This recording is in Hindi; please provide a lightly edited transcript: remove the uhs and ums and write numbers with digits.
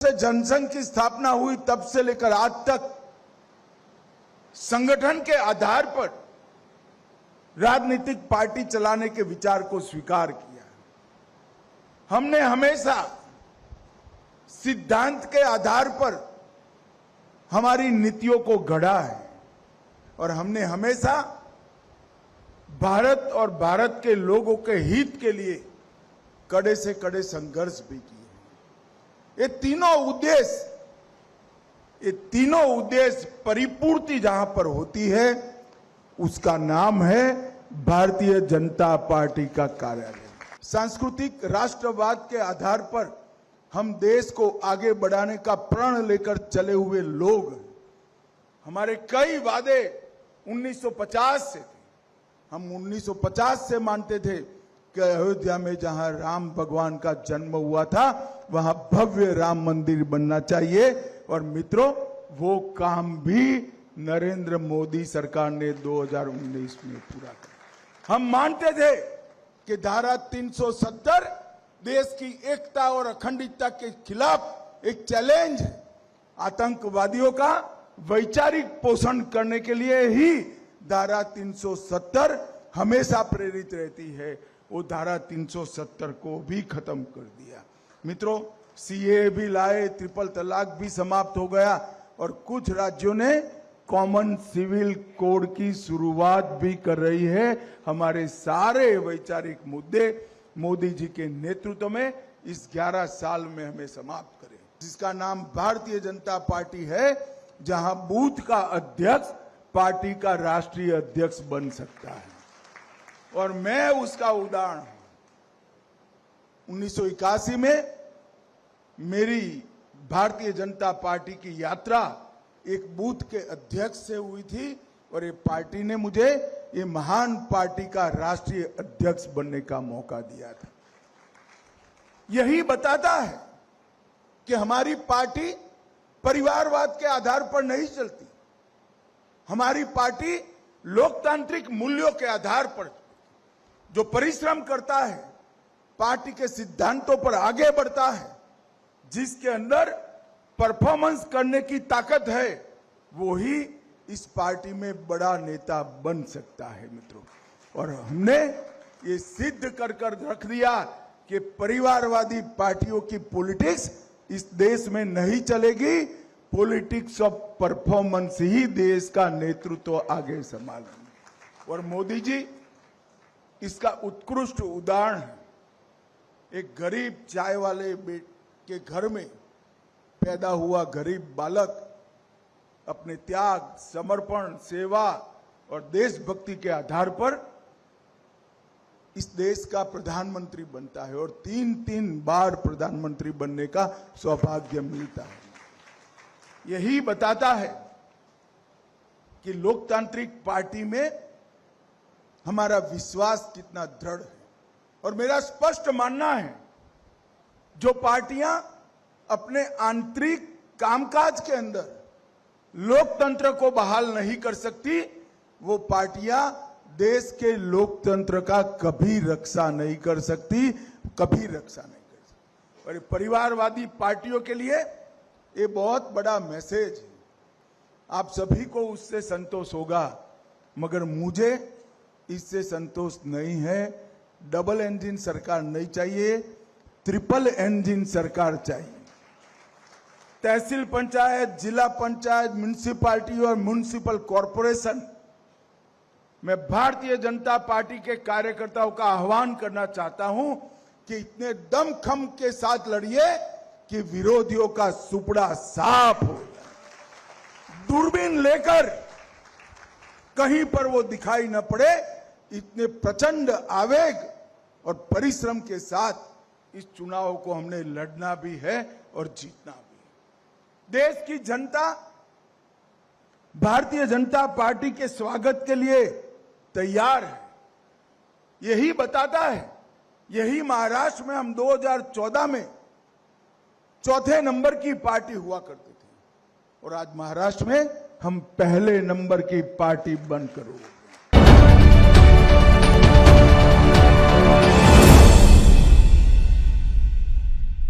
से जनसंघ की स्थापना हुई तब से लेकर आज तक संगठन के आधार पर राजनीतिक पार्टी चलाने के विचार को स्वीकार किया। हमने हमेशा सिद्धांत के आधार पर हमारी नीतियों को गढ़ा है और हमने हमेशा भारत और भारत के लोगों के हित के लिए कड़े से कड़े संघर्ष भी किए। ये तीनों उद्देश्य परिपूर्ति जहां पर होती है उसका नाम है भारतीय जनता पार्टी का कार्यालय। सांस्कृतिक राष्ट्रवाद के आधार पर हम देश को आगे बढ़ाने का प्रण लेकर चले हुए लोग, हमारे कई वादे 1950 से थे। हम 1950 से मानते थे कि अयोध्या में जहां राम भगवान का जन्म हुआ था वहां भव्य राम मंदिर बनना चाहिए। और मित्रों, वो काम भी नरेंद्र मोदी सरकार ने 2019 में पूरा किया। हम मानते थे कि धारा 370 देश की एकता और अखंडता के खिलाफ एक चैलेंज है। आतंकवादियों का वैचारिक पोषण करने के लिए ही धारा 370 हमेशा प्रेरित रहती है। वो धारा 370 को भी खत्म कर दिया। मित्रों, सीए भी लाए, ट्रिपल तलाक भी समाप्त हो गया और कुछ राज्यों ने कॉमन सिविल कोड की शुरुआत भी कर रही है। हमारे सारे वैचारिक मुद्दे मोदी जी के नेतृत्व में इस 11 साल में हमें समाप्त करें, जिसका नाम भारतीय जनता पार्टी है, जहां बूथ का अध्यक्ष पार्टी का राष्ट्रीय अध्यक्ष बन सकता है। और मैं उसका उदाहरण हूं। 1981 में मेरी भारतीय जनता पार्टी की यात्रा एक बूथ के अध्यक्ष से हुई थी और ये पार्टी ने मुझे ये महान पार्टी का राष्ट्रीय अध्यक्ष बनने का मौका दिया था। यही बताता है कि हमारी पार्टी परिवारवाद के आधार पर नहीं चलती। हमारी पार्टी लोकतांत्रिक मूल्यों के आधार पर जो परिश्रम करता है, पार्टी के सिद्धांतों पर आगे बढ़ता है, जिसके अंदर परफॉर्मेंस करने की ताकत है, वो ही इस पार्टी में बड़ा नेता बन सकता है मित्रों। और हमने ये सिद्ध कर रख दिया कि परिवारवादी पार्टियों की पॉलिटिक्स इस देश में नहीं चलेगी। पॉलिटिक्स ऑफ परफॉर्मेंस ही देश का नेतृत्व आगे संभालेंगे। और मोदी जी इसका उत्कृष्ट उदाहरण है। एक गरीब चाय वाले के घर में पैदा हुआ गरीब बालक अपने त्याग, समर्पण, सेवा और देशभक्ति के आधार पर इस देश का प्रधानमंत्री बनता है और 3 बार प्रधानमंत्री बनने का सौभाग्य मिलता है। यही बताता है कि लोकतांत्रिक पार्टी में हमारा विश्वास कितना दृढ़ है। और मेरा स्पष्ट मानना है, जो पार्टियां अपने आंतरिक कामकाज के अंदर लोकतंत्र को बहाल नहीं कर सकती, वो पार्टियां देश के लोकतंत्र का कभी रक्षा नहीं कर सकती, कभी रक्षा नहीं कर सकती। और परिवारवादी पार्टियों के लिए ये बहुत बड़ा मैसेज है। आप सभी को उससे संतोष होगा, मगर मुझे इससे संतोष नहीं है। डबल इंजन सरकार नहीं चाहिए, ट्रिपल इंजन सरकार चाहिए। तहसील पंचायत, जिला पंचायत, म्युनिसिपैलिटी और म्युनिसिपल कॉरपोरेशन मैं भारतीय जनता पार्टी के कार्यकर्ताओं का आह्वान करना चाहता हूं कि इतने दमखम के साथ लड़िए कि विरोधियों का सुपड़ा साफ हो जाए। दूरबीन लेकर कहीं पर वो दिखाई न पड़े, इतने प्रचंड आवेग और परिश्रम के साथ इस चुनाव को हमने लड़ना भी है और जीतना भी। देश की जनता भारतीय जनता पार्टी के स्वागत के लिए तैयार है। यही बताता है, यही महाराष्ट्र में हम 2014 में 4थे नंबर की पार्टी हुआ करते थे और आज महाराष्ट्र में हम पहले नंबर की पार्टी बनकर हुए।